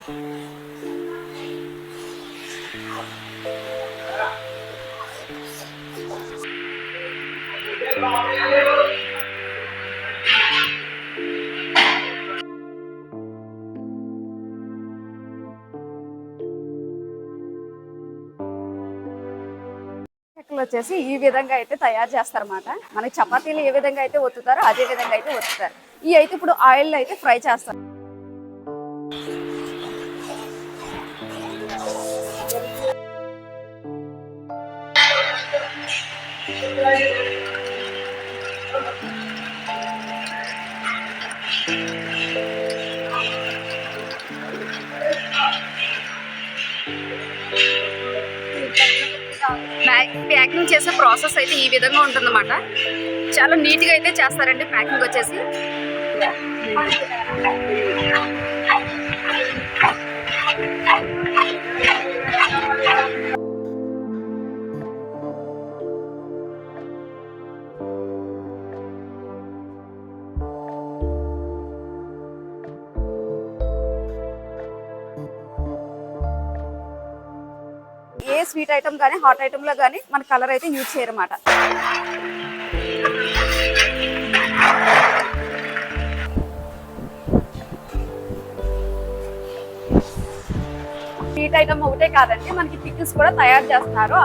వచ్చేసి ఈ విధంగా అయితే తయారు చేస్తారన్నమాట. మనకి చపాతీలు ఏ విధంగా అయితే ఒత్తుతారో అదే విధంగా అయితే ఒత్తుతారు. ఈ అయితే ఇప్పుడు ఆయిల్ అయితే ఫ్రై చేస్తారు. ప్యాకింగ్ చేసే ప్రాసెస్ అయితే ఈ విధంగా ఉంటుందన్నమాట. చాలా నీట్గా అయితే చేస్తారండి ప్యాకింగ్ వచ్చేసి. ఏ స్వీట్ ఐటమ్ కానీ హాట్ ఐటమ్లో కానీ మన కలర్ అయితే యూజ్ చేయరన్నమాట. స్వీట్ ఐటమ్ ఒకటే కాదండి, మనకి పికిల్స్ కూడా తయారు చేస్తున్నారు.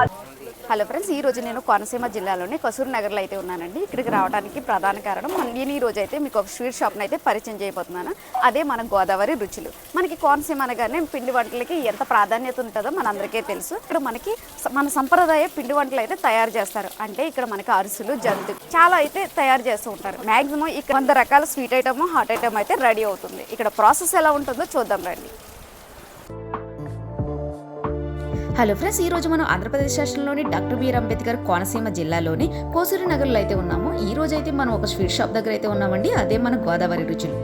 హలో ఫ్రెండ్స్, ఈ రోజు నేను కోనసీమ జిల్లాలోని కసూర్ నగర్లో అయితే ఉన్నానండి. ఇక్కడికి రావడానికి ప్రధాన కారణం నేను ఈ రోజు అయితే మీకు ఒక స్వీట్ షాప్ని అయితే పరిచయం చేయబోతున్నాను. అదే మన గోదావరి రుచులు. మనకి కోనసీమ అనగానే పిండి వంటలకి ఎంత ప్రాధాన్యత ఉంటుందో మనందరికీ తెలుసు. ఇక్కడ మనకి మన సంప్రదాయ పిండి వంటలు అయితే తయారు చేస్తారు. అంటే ఇక్కడ మనకి అరిసెలు, జంతు చాలా అయితే తయారు చేస్తూ ఉంటారు. మ్యాక్సిమం ఇక్కడ 100 రకాల స్వీట్ ఐటమ్, హాట్ ఐటమ్ అయితే రెడీ అవుతుంది. ఇక్కడ ప్రాసెస్ ఎలా ఉంటుందో చూద్దాం రండి. హలో ఫ్రెండ్స్, ఈ రోజు మనం ఆంధ్రప్రదేశ్ రాష్ట్రంలోని డాక్టర్ బిఆర్ అంబేద్కర్ కోనసీమ జిల్లాలోని కోసూరి నగర్లో అయితే ఉన్నాము. ఈ రోజు అయితే మనం ఒక స్వీట్ షాప్ దగ్గర అయితే ఉన్నామండి. అదే మన గోదావరి రుచులు.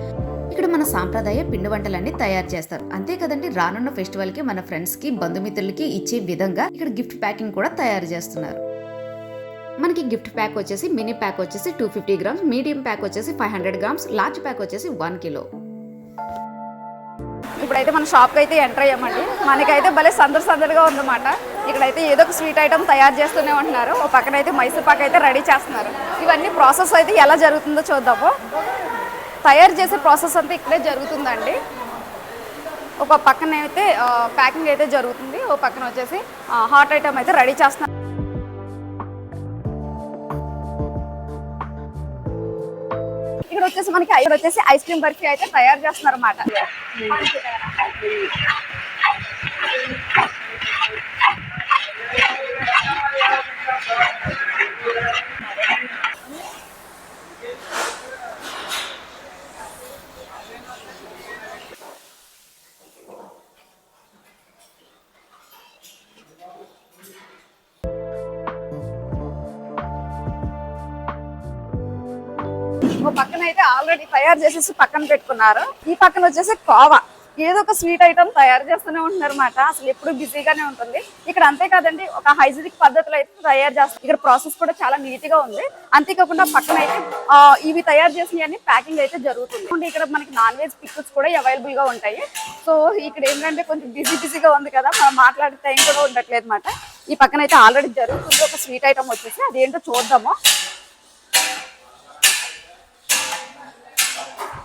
ఇక్కడ మన సాంప్రదాయ పిండి వంటలన్నీ తయారు చేస్తారు. అంతే కదండి, రానున్న ఫెస్టివల్ కి మన ఫ్రెండ్స్ కి, బంధుమిత్రులకి ఇచ్చే విధంగా ఇక్కడ గిఫ్ట్ ప్యాకింగ్ కూడా తయారు చేస్తున్నారు. మనకి గిఫ్ట్ ప్యాక్ వచ్చేసి మినీ ప్యాక్ వచ్చేసి 250 గ్రామ్స్, మీడియం ప్యాక్ వచ్చేసి 500 గ్రామ్స్, లార్జ్ ప్యాక్ వచ్చేసి 1 కిలో. ఇప్పుడైతే మన షాప్కి అయితే ఎంటర్ అయ్యామండి. మనకైతే భలే సందడిగా ఉందన్నమాట. ఇక్కడైతే ఏదో ఒక స్వీట్ ఐటమ్ తయారు చేస్తూనే ఉంటున్నారు. ఒక పక్కన అయితే మైసూర్ పాక్ అయితే రెడీ చేస్తున్నారు. ఇవన్నీ ప్రాసెస్ అయితే ఎలా జరుగుతుందో చూద్దాము. తయారు చేసే ప్రాసెస్ అంతా ఇక్కడే జరుగుతుందండి. ఒక పక్కన అయితే ప్యాకింగ్ అయితే జరుగుతుంది, ఒక పక్కన వచ్చేసి హాట్ ఐటమ్ అయితే రెడీ చేస్తున్నారు. ఇక్కడ వచ్చేసి మనకి ఐస్ క్రీమ్ బర్ఫీ అయితే తయారు చేస్తున్నారు అన్నమాట. పక్కన అయితే ఆల్రెడీ తయారు చేసేసి పక్కన పెట్టుకున్నారు. ఈ పక్కన వచ్చేసి కోవా, ఏదో ఒక స్వీట్ ఐటమ్ తయారు చేస్తూనే ఉంటున్నారు అన్నమాట. అసలు ఎప్పుడు బిజీగానే ఉంటుంది ఇక్కడ. అంతేకాదండి, ఒక హైజీనిక్ పద్ధతిలో అయితే తయారు చేస్తారు. ఇక్కడ ప్రాసెస్ కూడా చాలా నీట్ గా ఉంది. అంతేకాకుండా పక్కన అయితే ఇవి తయారు చేసినవన్నీ ప్యాకింగ్ అయితే జరుగుతుంది. ఇక్కడ మనకి నాన్ వెజ్ పిక్స్ కూడా అవైలబుల్ గా ఉంటాయి. సో ఇక్కడ ఏంటంటే కొంచెం బిజీగా ఉంది కదా, మనం మాట్లాడే టైం కూడా ఉండట్లేదు అన్నమాట. ఈ పక్కన అయితే ఆల్రెడీ జరుగుతుంది ఒక స్వీట్ ఐటమ్ వచ్చేసి, అదేంటో చూద్దాము.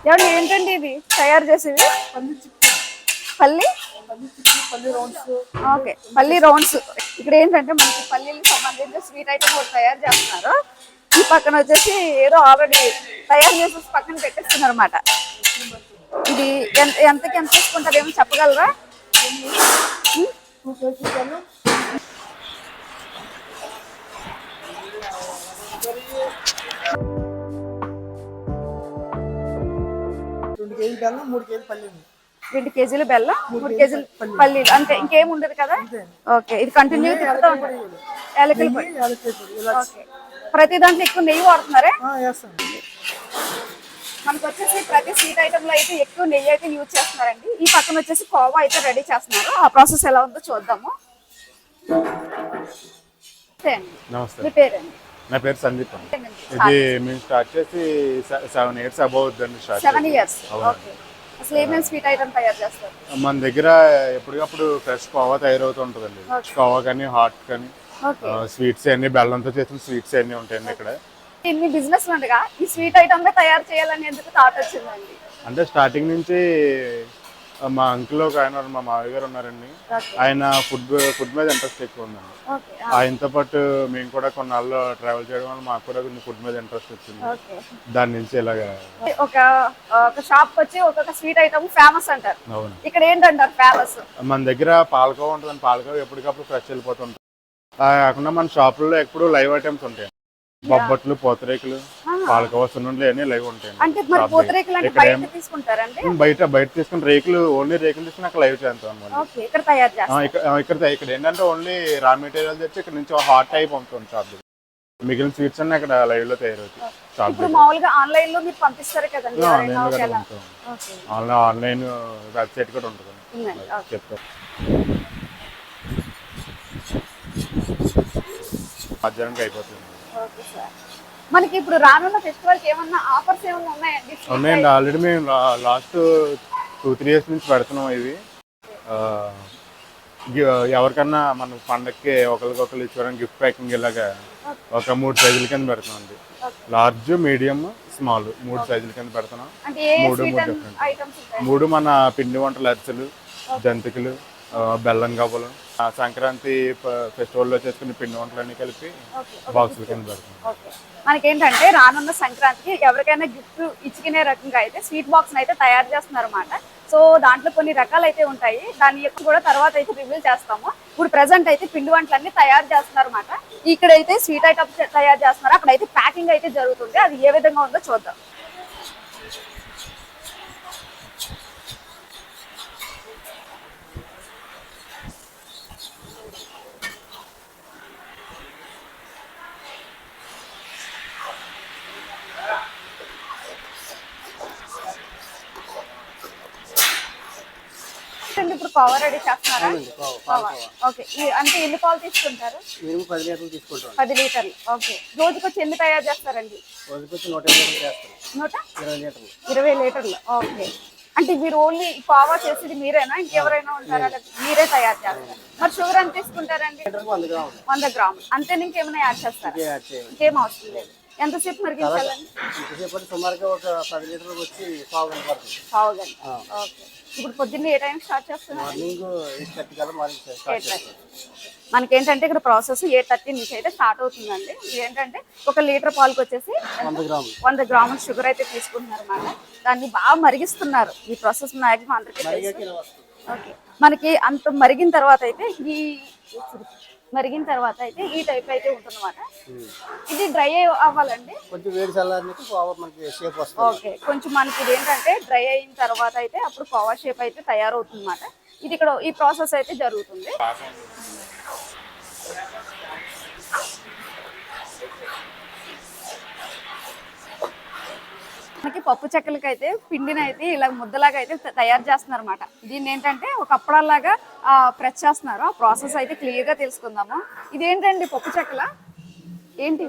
ఎవరు ఏంటండి ఇది తయారు చేసేది? పల్లి రౌండ్స్. ఓకే, పల్లి రౌండ్స్. ఇక్కడ ఏంటంటే మనకి పల్లీలకు సంబంధించిన స్వీట్ ఐటమ్ కూడా తయారు చేస్తున్నారు. ఈ పక్కన వచ్చేసి ఏదో ఆల్రెడీ తయారు చేసేసి పక్కన పెట్టేస్తున్నారు అన్నమాట. ఇది ఎంతకి ఎంత తీసుకుంటారు ఏమో చెప్పగలరా? బెల్లం 3 కేజీలు పల్లీలు, 2 కేజీలు బెల్లం, 3 కేజీలు పల్లీలు, అంతే, ఇంకేం ఉండదు కదా. ఓకే, ఇది కంటిన్యూ తిప్పుతూ ఉంటారు. యాలకుల పొడి. ఓకే, ప్రతి దాంట్లో ఎక్కువ నెయ్యి వాడుతున్నారే? మనకు వచ్చేసి ప్రతి స్వీట్ ఐటమ్ లో అయితే ఎక్కువ నెయ్యి అయితే యూజ్ చేస్తున్నారండి. ఈ పక్కన వచ్చేసి కోవా అయితే రెడీ చేస్తున్నారు. ఆ ప్రాసెస్ ఎలా ఉందో చూద్దాము. మీ పేరండి? నా పేరు సందీప్. ఇది మేము స్టార్ట్ చేసి 7 years అబౌవ్. 7 years. ఓకే. అసలు ఏమేమి స్వీట్ ఐటమ్ తయారు చేస్తారు? మన దగ్గర ఎప్పటికప్పుడు ఫ్రెష్ కోవా తయారవుతూ ఉంటుందండి. ఓకే. కోవా కానీ, హాట్ కానీ, ఓకే. స్వీట్స్ అన్ని బెల్లంతో చేసిన స్వీట్స్ అన్ని ఉంటాయండి ఇక్కడ. ఇన్ని బిజినెస్ ఉండగా ఈ స్వీట్ ఐటమ్ తయారు చేయాలని ఎందుకు థాట్ వచ్చిందండి? అంటే స్టార్టింగ్ నుంచి మా అంకుల్ ఒక ఆయన మా మావయ్య గారు ఉన్నారండి. ఓకే. ఆయన ఫుడ్ మీద ఇంట్రెస్ట్ ఎక్కువ ఉందండి. ఓకే. ఆయనతో పాటు మేము కూడా కొన్నాళ్ళు ట్రావెల్ చేయడం వల్ల మాకు కూడా కొంచెం ఫుడ్ మీద ఇంట్రెస్ట్ వచ్చింది. ఓకే. దాని నుంచి ఇలాగా. ఒక ఒక షాప్ వచ్చి ఒక్కొక్క స్వీట్ ఐటమ్ ఫేమస్ అంటారు. అవును. ఇక్కడ ఏంటంటారు ఫేమస్? మన దగ్గర పాలకోవా ఉంటుందండి. పాలకోవా ఎప్పటికప్పుడు ఫ్రెష్ వెళ్ళిపోతుంటాయి. కాకుండా మన షాపుల్లో ఎప్పుడు లైవ్ ఐటమ్స్ ఉంటాయి. బొబ్బట్లు, పూతరేకులు, పాలకోవా, సున్నుండలు అన్ని లైవ్ ఉంటాయి. అంటే మరి పూతరేకులు అంటే బయట తీసుకుంటారండి? బయట తీసుకుని రేకులు ఓన్లీ రేకులు తీసుకుని అక్కడ లైవ్ చేస్తాం అనమాట. ఓకే. ఇక్కడ తయారు చేస్తారు. ఇక్కడ ఏంటంటే ఓన్లీ రా మెటీరియల్ తెచ్చి ఇక్కడ నుంచి హాట్ టైప్ అమ్ముతుంది షాప్. మిగిలిన స్వీట్స్ అన్ని అక్కడ లైవ్ లో తయారవుతాయి షాప్. ఇప్పుడు మామూలుగా ఆన్లైన్ లో మీరు పంపిస్తారు కదండి? ఆన్లైన్ వెబ్సైట్ కూడా ఉంటుంది చెప్తారు. మధ్యాహ్నానికి అయిపోతుంది. Okay sir. మనకి ఇప్పుడు రానున్న ఫెస్టివల్ కి ఏమన్నా ఆఫర్స్ ఏమన్నా ఉన్నాయండి? ఉన్నాయండి. ఆల్రెడీ మేము లాస్ట్ 2-3 years నుంచి పెడుతున్నాం ఇవి. ఎవరికన్నా మన పండక్కి ఒకరికొకరు ఇచ్చుకోవడానికి గిఫ్ట్ ప్యాకింగ్ ఇలాగా ఒక 3 సైజుల కింద పెడుతున్నాం అండి. లార్జ్, మీడియం, స్మాల్ 3 సైజుల కింద పెడుతున్నాం. 3 మన పిండి వంటలు, అరిసెలు, జంతికలు, బెల్లం గవ్వలు, సంక్రాంతి ఫెస్టివల్లో చేసుకునే పిండి వంటలన్నీ కలిపి బాక్సుల కింద పెడుతున్నాం. మనకేంటంటే రానున్న సంక్రాంతికి ఎవరికైనా గిఫ్ట్ ఇచ్చుకునే రకంగా అయితే స్వీట్ బాక్స్ అయితే తయారు చేస్తున్నారు అన్నమాట. సో దాంట్లో కొన్ని రకాలు అయితే ఉంటాయి. దాని యొక్క కూడా తర్వాత అయితే రివీల్ చేస్తాము. ఇప్పుడు ప్రెసెంట్ అయితే పిండి వంటలన్నీ తయారు చేస్తున్నారు అన్నమాట. ఇక్కడైతే స్వీట్ ఐటమ్స్ తయారు చేస్తున్నారు. అక్కడైతే ప్యాకింగ్ అయితే జరుగుతుంది. అది ఏ విధంగా ఉందో చూద్దాం. ఇప్పుడు కోవా రెడీ చేస్తున్నారా? ఓకే. అంటే ఎన్ని పాలు తీసుకుంటారు? 10 లీటర్లు తీసుకుంటాం. 10 లీటర్లు. ఓకే. రోజుకి వచ్చి ఎన్ని తయారు చేస్తారండి? రోజుకి వచ్చి 120 చేస్తాం. 120 లీటర్లు. 20 లీటర్లు. ఓకే. అంటే మీరు ఓన్లీ కోవా చేసేది మీరేనా, ఇంకెవరైనా ఉంటారా? మీరే తయారు చేస్తారు. మరి షుగర్ ఎంత తీసుకుంటారండి? 100 గ్రాములు. అంతే, ఇంకేమైనా యాడ్ చేస్తారా? ఇంకేం అవసరం లేదు. ఎంతసేపు మరిగించాలండి? సుమారుగా ఒక 10 లీటర్లు వచ్చి పావు గంట పడుతుంది. పావు గంట. ఓకే. ఇప్పుడు పొద్దున్న ఏ టైం స్టార్ట్ చేస్తున్నారు? మార్నింగ్ 8:30 కల్లా మార్నింగ్ స్టార్ట్ చేస్తాం. మనకేంటంటే ఇక్కడ ప్రాసెస్ 8:30 నుంచి అయితే స్టార్ట్ అవుతుందండి. ఏంటంటే 1 లీటర్ పాలకు వచ్చేసి 100 గ్రాముల షుగర్ అయితే తీసుకుంటున్నారు అన్నమాట. దాన్ని బాగా మరిగిస్తున్నారు. ఈ ప్రాసెస్ మ్యాక్సిమం అందరికీ తెలుసు. ఓకే. మనకి అంత మరిగిన తర్వాత అయితే ఈ టైప్ అయితే ఉంటుందన్నమాట. ఇది డ్రై అవ్వాలండి. కొంచెం వేడి చల్లారనికి కోవా మనకి షేప్ వస్తుంది. ఓకే. కొంచెం మనకి ఇది ఏంటంటే డ్రై అయిన తర్వాత అయితే అప్పుడు కోవా షేప్ అయితే తయారవుతుంది అన్నమాట. ఇది ఇక్కడ ఈ ప్రాసెస్ అయితే జరుగుతుంది. మనకి పప్పు చెక్కలకి అయితే పిండిని అయితే ఇలా ముద్దలాగా అయితే తయారు చేస్తున్నారు అనమాట. దీన్ని ఏంటంటే ఒక అప్పడాలాగా ప్రెస్ చేస్తున్నారు. ఆ ప్రాసెస్ అయితే క్లియర్ గా తెలుసుకుందాము. ఇదేంటండి పప్పు చెక్కల? ఏంటి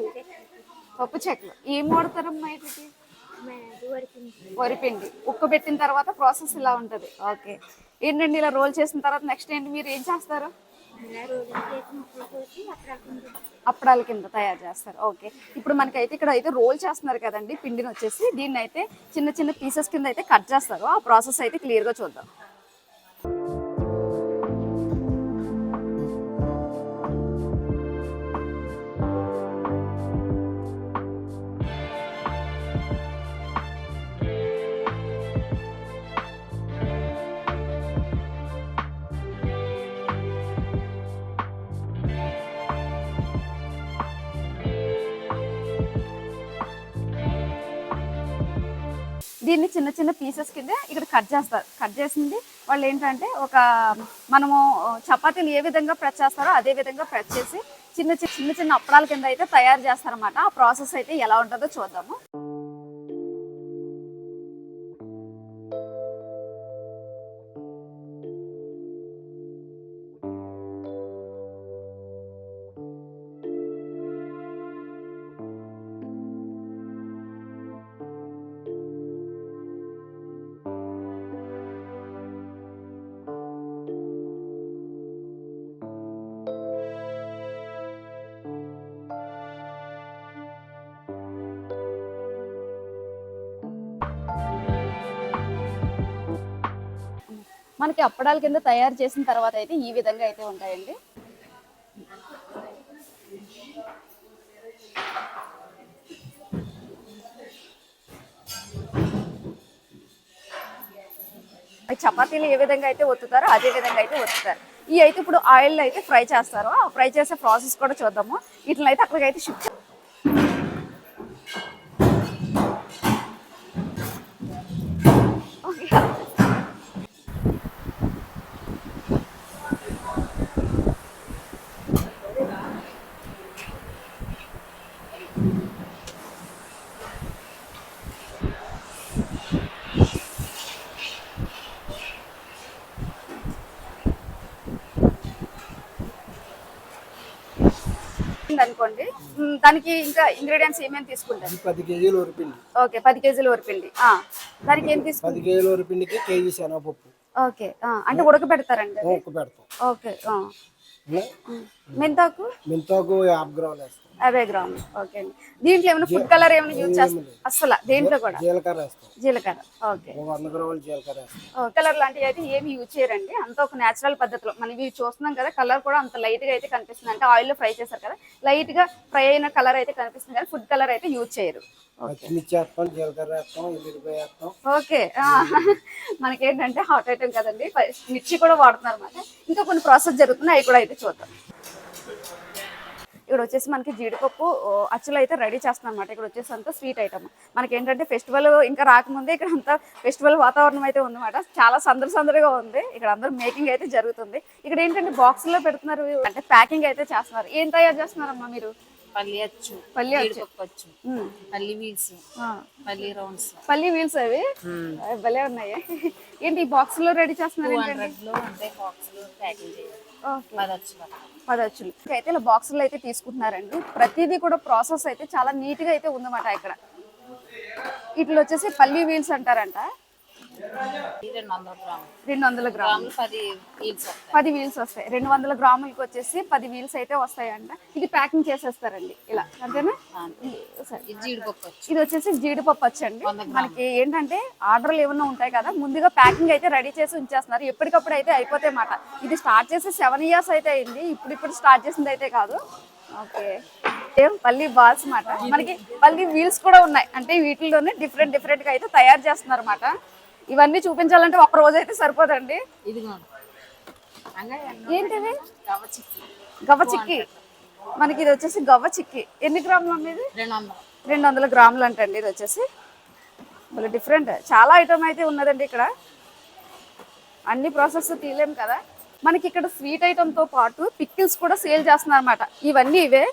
పప్పు చెక్కలు? ఏం వాడతారమ్మా? ఇది వరిపిండి ఉక్కబెట్టిన తర్వాత ప్రాసెస్ ఇలా ఉంటది. ఓకే. ఏంటండి ఇలా రోల్ చేసిన తర్వాత నెక్స్ట్ ఏంటి, మీరు ఏం చేస్తారు? అప్పడాల కింద తయారు చేస్తారు. ఓకే. ఇప్పుడు మనకైతే ఇక్కడ అయితే రోల్ చేస్తున్నారు కదండి పిండిని వచ్చేసి. దీన్ని అయితే చిన్న చిన్న పీసెస్ కింద అయితే కట్ చేస్తారు. ఆ ప్రాసెస్ అయితే క్లియర్ గా చూద్దాం. దీన్ని చిన్న చిన్న పీసెస్ కింద ఇక్కడ కట్ చేస్తారు. కట్ చేసింది వాళ్ళు ఏంటంటే ఒక మనము చపాతీలు ఏ విధంగా ప్రెస్ చేస్తారో అదే విధంగా ప్రెస్ చేసి చిన్న చిన్న అప్పడాల కింద అయితే తయారు చేస్తారన్నమాట. ఆ ప్రాసెస్ అయితే ఎలా ఉంటుందో చూద్దాము. మనకి అప్పడాల కింద తయారు చేసిన తర్వాత అయితే ఈ విధంగా అయితే ఉంటాయండి. చపాతీలు ఏ విధంగా అయితే ఒత్తుతారో అదే విధంగా అయితే ఒత్తుతారు. ఇవి అయితే ఇప్పుడు ఆయిల్ అయితే ఫ్రై చేస్తారు. ఆ ఫ్రై చేసే ప్రాసెస్ కూడా చూద్దాము. వీటిని అయితే అక్కడికైతే షిఫ్ట్ అనుకోండి. దానికి ఇంకా ఇంగ్రీడియంట్స్ ఏమేమి తీసుకుంటారు? 10 కేజీలు వరిపిండి. ఓకే, 10 కేజీలు వరిపిండి. దానికి ఏం 10 తీసుకుంటారు? కేజీల వరిపిండికి కేజీ శనగపప్పు. ఓకే, అంటే ఉడకబెడతారండి అది? పెడతాం. ఓకే. మెంతాకు? మెంతాకు 50 గ్రాములు వేస్తాం. 50 గ్రాములు. ఓకే అండి. దీంట్లో ఏమైనా ఫుడ్ కలర్ ఏమైనా యూజ్ చేస్తాం? అసలు దేంట్లో కూడా జీలకర్ర వేస్తాం. జీలకర్ర. ఓకే. 100 గ్రాములు జీలకర్ర వేస్తాం. కలర్ లాంటివి అయితే ఏమి యూజ్ చేయరండి. అంత ఒక నేచురల్ పద్ధతిలో మనం ఇవి చూస్తున్నాం కదా. కలర్ కూడా అంత లైట్ గా అయితే కనిపిస్తుంది. అంటే ఆయిల్ లో ఫ్రై చేశారు కదా, లైట్ గా ఫ్రై అయిన కలర్ అయితే కనిపిస్తుంది కానీ ఫుడ్ కలర్ అయితే యూజ్ చేయరు. పచ్చిమిర్చి వేస్తాం, జీలకర్ర వేస్తాం, ఎల్లిపాయ వేస్తాం. ఓకే. మనకేంటంటే హాట్ ఐటమ్ కదండి, మిర్చి కూడా వాడుతున్నారు అన్నమాట. ఇంకా కొన్ని ప్రాసెస్ జరుగుతున్నాయి, అవి కూడా అయితే చూద్దాం. ఇక్కడ వచ్చేసి మనకి జీడిపప్పు అచ్చులు అయితే రెడీ చేస్తున్నాం అనమాట. ఇక్కడ వచ్చేసి అంతా స్వీట్ ఐటమ్. మనకి ఏంటంటే ఫెస్టివల్ ఇంకా రాకముందే ఇక్కడ అంతా ఫెస్టివల్ వాతావరణం అయితే ఉందన్నమాట. చాలా సందడిగా ఉంది. ఇక్కడ అందరూ మేకింగ్ అయితే జరుగుతుంది. ఇక్కడ ఏంటంటే బాక్సుల్లో పెడుతున్నారు, అంటే ప్యాకింగ్ అయితే చేస్తున్నారు. ఏం తయారు చేస్తున్నారమ్మా మీరు? పల్లి అచ్చు, పల్లి అచ్చు, పల్లి వీల్స్, పల్లి రౌండ్స్, పల్లి వీల్స్ అవి భలే ఉన్నాయి. ఏంటి ఈ బాక్స్ లో రెడీ చేస్తున్నారు? 200 అంటే బాక్సులు ప్యాకింగ్ చేయాలి. 10 అచ్చులు అయితే ఇలా బాక్సులు అయితే తీసుకుంటున్నారండి. ప్రతిదీ కూడా ప్రాసెస్ అయితే చాలా నీట్ గా అయితే ఉందన్నమాట. ఇక్కడ వీటిలో వచ్చేసి పల్లి వీల్స్ అంటారంట. 200 గ్రాములు 10 వీల్స్ వస్తాయి. 200 గ్రాములకి వచ్చేసి 10 వీల్స్ అయితే వస్తాయంట. ఇది ప్యాకింగ్ చేసేస్తారండి ఇలా, అంతేనా? ఇది వచ్చేసి జీడిపప్పు వచ్చండి. మనకి ఏంటంటే ఆర్డర్లు ఏమన్నా ఉంటాయి కదా, ముందుగా ప్యాకింగ్ అయితే రెడీ చేసి ఉంచేస్తున్నారు. ఎప్పటికప్పుడు అయితే అయిపోతాయి మాట. ఇది స్టార్ట్ చేసి 7 years అయితే అయింది. ఇప్పుడు స్టార్ట్ చేసింది అయితే కాదు. ఓకే, పల్లి బాల్స్ మాట. మనకి పల్లి వీల్స్ కూడా ఉన్నాయి. అంటే వీటిలోనే డిఫరెంట్ గా అయితే తయారు చేస్తున్నారు అన్నమాట. ఇవన్నీ చూపించాలంటే ఒక రోజు అయితే సరిపోదండి. ఏంటిది? గవ్వ చిక్కి. మనకి ఇది వచ్చేసి గవ్వ చిక్కి. ఎన్ని గ్రాములు అమ్మేది? 200 గ్రాములు అంటండి. ఇది వచ్చేసి మళ్ళీ డిఫరెంట్ చాలా ఐటమ్ అయితే ఉన్నదండి. ఇక్కడ అన్ని ప్రాసెస్ తీయలేము కదా. మనకి ఇక్కడ స్వీట్ ఐటమ్తో పాటు పిక్కిల్స్ కూడా సేల్ చేస్తున్నారు అన్నమాట. ఇవన్నీ ఇవే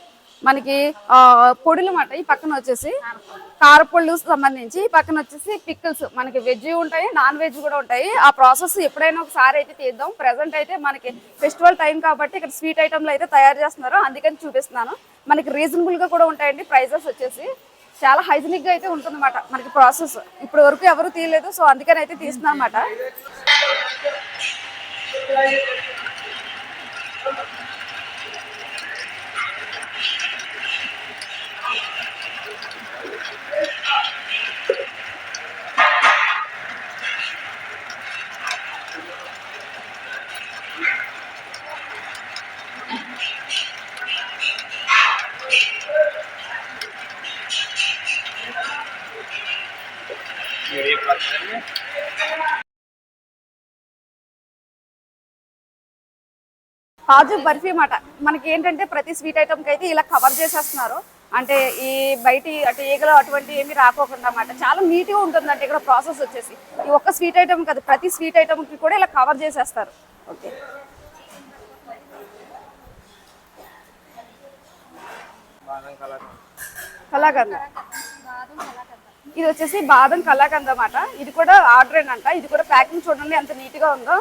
మనకి పొడులు మాట. ఈ పక్కన వచ్చేసి కారపొళ్ళు సంబంధించి, ఈ పక్కన వచ్చేసి పిక్కిల్స్. మనకి వెజ్ ఉంటాయి, నాన్ వెజ్ కూడా ఉంటాయి. ఆ ప్రాసెస్ ఎప్పుడైనా ఒకసారి అయితే తీద్దాం. ప్రెసెంట్ అయితే మనకి ఫెస్టివల్ టైం కాబట్టి ఇక్కడ స్వీట్ ఐటమ్లు అయితే తయారు చేస్తున్నారు, అందుకని చూపిస్తున్నాను. మనకి రీజనబుల్ గా కూడా ఉంటాయండి ప్రైజెస్ వచ్చేసి. చాలా హైజీనిక్ గా అయితే ఉంటుందన్నమాట మనకి ప్రాసెస్. ఇప్పటి వరకు ఎవరు తీయలేదు, సో అందుకని అయితే తీస్తున్నాం అన్నమాట. కాజు బర్ఫీ మాట. మనకి ఏంటంటే ప్రతి స్వీట్ ఐటమ్కి అయితే ఇలా కవర్ చేసేస్తున్నారు. అంటే ఈ బయటి అటు ఈగలు అటువంటి ఏమి రాకోకుండా అన్నమాట. చాలా నీట్గా ఉంటుందంటే ఇక్కడ ప్రాసెస్ వచ్చేసి. ఈ ఒక్క స్వీట్ ఐటమ్ కాదు, ప్రతి స్వీట్ ఐటమ్కి కూడా ఇలా కవర్ చేసేస్తారు. ఓకే, కలాకంద. ఇది వచ్చేసి బాదం కలాకంద అన్నమాట. ఇది కూడా ఆర్డర్ అంట. ఇది కూడా ప్యాకింగ్ చూడండి ఎంత నీట్గా ఉందో.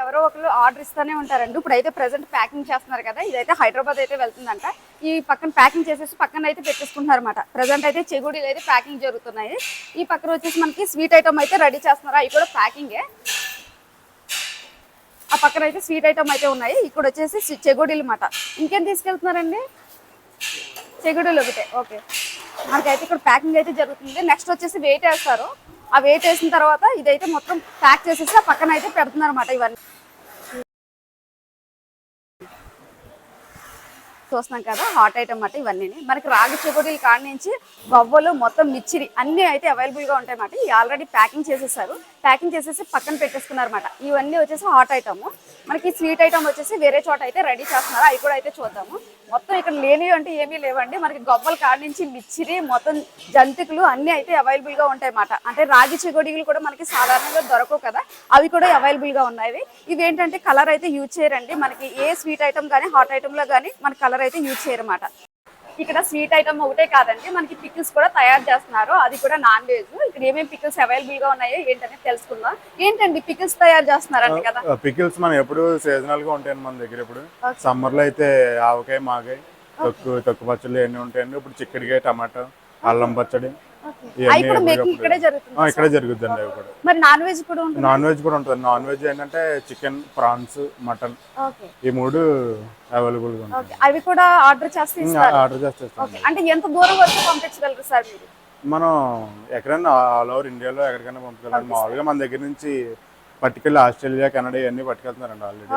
ఎవరో ఒకరు ఆర్డర్ ఇస్తూనే ఉంటారండి. ఇప్పుడైతే ప్రెసెంట్ ప్యాకింగ్ చేస్తున్నారు కదా, ఇదైతే హైదరాబాద్ అయితే వెళ్తుందంట. ఈ పక్కన ప్యాకింగ్ చేసేసి పక్కన అయితే పెట్టేసుకుంటున్నారు అనమాట. ప్రెసెంట్ అయితే చెగుడీలు అయితే ప్యాకింగ్ జరుగుతున్నాయి. ఈ పక్కన వచ్చేసి మనకి స్వీట్ ఐటమ్ అయితే రెడీ చేస్తున్నారు, అవి కూడా ప్యాకింగే. ఆ పక్కన అయితే స్వీట్ ఐటమ్ అయితే ఉన్నాయి. ఇక్కడ వచ్చేసి చెగుడీలు అన్నమాట. ఇంకేం తీసుకెళ్తున్నారండి? చెగుడీలు ఒకటే. ఓకే, మనకైతే ఇక్కడ ప్యాకింగ్ అయితే జరుగుతుంది. నెక్స్ట్ వచ్చేసి వెయిట్ వేస్తారు. ఆ వెయిట్ వేసిన తర్వాత ఇదైతే మొత్తం ప్యాక్ చేసేసి ఆ పక్కన అయితే పెడుతున్నారు అనమాట. ఇవన్నీ చూస్తున్నాం కదా హాట్ ఐటమ్ అన్నమాట. ఇవన్నీ మనకి రాగి చెకోడీలు కాడి నుంచి గవ్వలు మొత్తం మిచ్చిరి అన్నీ అయితే అవైలబుల్గా ఉంటాయి అన్నమాట. ఇవి ఆల్రెడీ ప్యాకింగ్ చేసేసారు, ప్యాకింగ్ చేసేసి పక్కన పెట్టేసుకున్నారు అనమాట. ఇవన్నీ వచ్చేసి హాట్ ఐటమ్. మనకి స్వీట్ ఐటమ్ వచ్చేసి వేరే చోట అయితే రెడీ చేస్తున్నారు, అవి కూడా అయితే చూద్దాము. మొత్తం ఇక్కడ లేనివి అంటే ఏమీ లేవండి. మనకి గవ్వల కాడి నుంచి మిచ్చిరి మొత్తం జంతికలు అన్నీ అయితే అవైలబుల్గా ఉంటాయి అన్నమాట. అంటే రాగి చెకోడీలు కూడా మనకి సాధారణంగా దొరకవు కదా, అవి కూడా అవైలబుల్గా ఉన్నాయి. ఇవి ఏంటంటే కలర్ అయితే యూజ్ చేయరండి. మనకి ఏ స్వీట్ ఐటమ్ కానీ హాట్ ఐటమ్లో కానీ మన కలర్ అయితే యూజ్ చేయరన్నమాట. ఇక్కడ స్వీట్ ఐటమ్ ఒకటే కాదండి, మనకి పికిల్స్ కూడా తయారు చేస్తున్నారు, అది కూడా నాన్ వెజ్. ఇక్కడ ఏమేమి పికిల్స్ అవైలబుల్ గా ఉన్నాయో ఏంటనే తెలుసుకుందాం. ఏంటండి పికిల్స్ తయారు చేస్తున్నారండి కదా? పికిల్స్ మనం ఎప్పుడు సీజనల్ గా ఉంటాయండి మన దగ్గర. ఇప్పుడు సమ్మర్ లో అయితే ఆవకాయ, మాగాయ, తొక్కు పచ్చళ్ళు ఇవన్నీ ఉంటాయండి. ఇప్పుడు చిక్కడికాయ, టమాటా, అల్లం పచ్చడి ఇక్కడే జరుగుతుంది అండి. అవి కూడా మరి నాన్ వెజ్ కూడా ఉంటుంది. నాన్ వెజ్ కూడా ఉంటుంది. నాన్ వెజ్ ఏంటంటే చికెన్, ప్రాన్స్, మటన్, ఈ 3 అవైలబుల్ గా ఉంటాయి. అవి కూడా ఆర్డర్ చేస్తే అంటే ఎంత దూరం వరకు పంపించగలరు సార్ మీరు? మనం ఎక్కడైనా ఆల్ ఓవర్ ఇండియాలో ఎక్కడికైనా పంపించాలి. మామూలుగా మన దగ్గర నుంచి పట్టుకెళ్ళి ఆస్ట్రేలియా, కెనడా ఇవన్నీ పట్టుకెళ్తున్నారండి ఆల్రెడీ.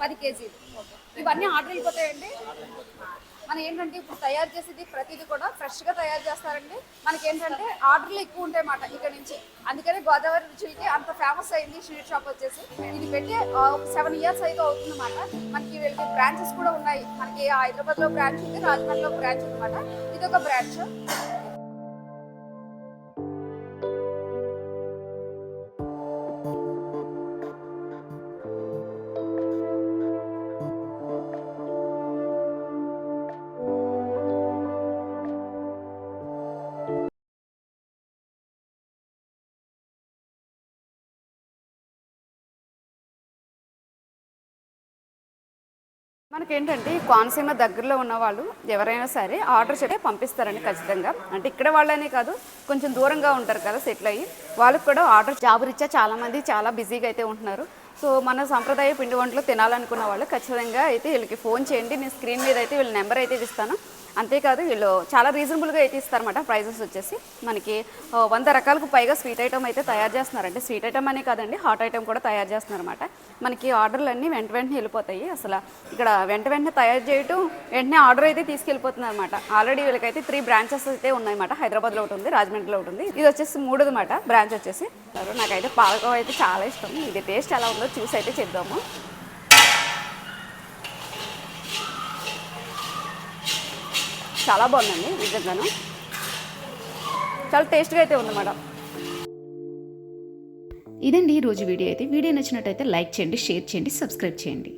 10 కేజీలు ఇవన్నీ ఆర్డర్ అయిపోతాయండి. మనం ఏంటంటే ఇప్పుడు తయారు చేసేది ప్రతిదీ కూడా ఫ్రెష్గా తయారు చేస్తారండి. మనకి ఏంటంటే ఆర్డర్లు ఎక్కువ ఉంటాయి అన్నమాట ఇక్కడ నుంచి. అందుకని గోదావరి రుచులకి అంత ఫేమస్ అయింది స్వీట్ షాప్ వచ్చేసి. ఇది పెట్టి 7 ఇయర్స్ అయితే అవుతుంది అన్నమాట. మనకి వీళ్ళకి బ్రాంచెస్ కూడా ఉన్నాయి. మనకి హైదరాబాద్లో బ్రాంచ్ ఉంది, రాజమండ్రిలో బ్రాంచ్ ఉందన్నమాట. ఇది ఒక బ్రాంచ్. మనకేంటంటే కోనసీమ దగ్గరలో ఉన్న వాళ్ళు ఎవరైనా సరే ఆర్డర్ చేస్తే పంపిస్తారండి ఖచ్చితంగా. అంటే ఇక్కడ వాళ్ళనే కాదు, కొంచెం దూరంగా ఉంటారు కదా సెటిల్ అయ్యి, వాళ్ళకి కూడా ఆర్డర్ జాబ్ రీత్యా చాలామంది చాలా బిజీగా అయితే ఉంటున్నారు. సో మన సాంప్రదాయ పిండి వంటలు తినాలనుకున్న వాళ్ళు ఖచ్చితంగా అయితే వీళ్ళకి ఫోన్ చేయండి. నేను స్క్రీన్ మీద అయితే వీళ్ళ నెంబర్ అయితే ఇస్తాను. అంతేకాదు వీళ్ళు చాలా రీజనబుల్గా అయితే ఇస్తారన్నమాట. ప్రైజెస్ వచ్చేసి మనకి 100 రకాలకు పైగా స్వీట్ ఐటమ్ అయితే తయారు చేస్తున్నారంటే, స్వీట్ ఐటమ్ అనే కాదండి హాట్ ఐటమ్ కూడా తయారు చేస్తున్నారన్నమాట. మనకి ఆర్డర్లు అన్నీ వెంటనే వెళ్ళిపోతాయి. అసలు ఇక్కడ వెంటనే తయారు చేయటం, వెంటనే ఆర్డర్ అయితే తీసుకెళ్ళిపోతున్నారు అనమాట. ఆల్రెడీ వీళ్ళకైతే 3 బ్రాంచెస్ అయితే ఉన్నాయన్నమాట. హైదరాబాద్లో ఒకటి ఉంది, రాజమండ్రిలో ఒకటి ఉంది. ఇది వచ్చేసి 3ది అన్నమాట బ్రాంచ్ వచ్చేసి. నాకైతే పాలకోవా అయితే చాలా ఇష్టం. ఇది టేస్ట్ ఎలా ఉందో చూసి అయితే చేద్దాము. చాలా బాగుందండి, నిజంగాను చాలా టేస్ట్గా అయితే ఉంది మేడం. ఇదండి ఈరోజు వీడియో అయితే. వీడియో నచ్చినట్టయితే లైక్ చేయండి, షేర్ చేయండి, సబ్స్క్రైబ్ చేయండి.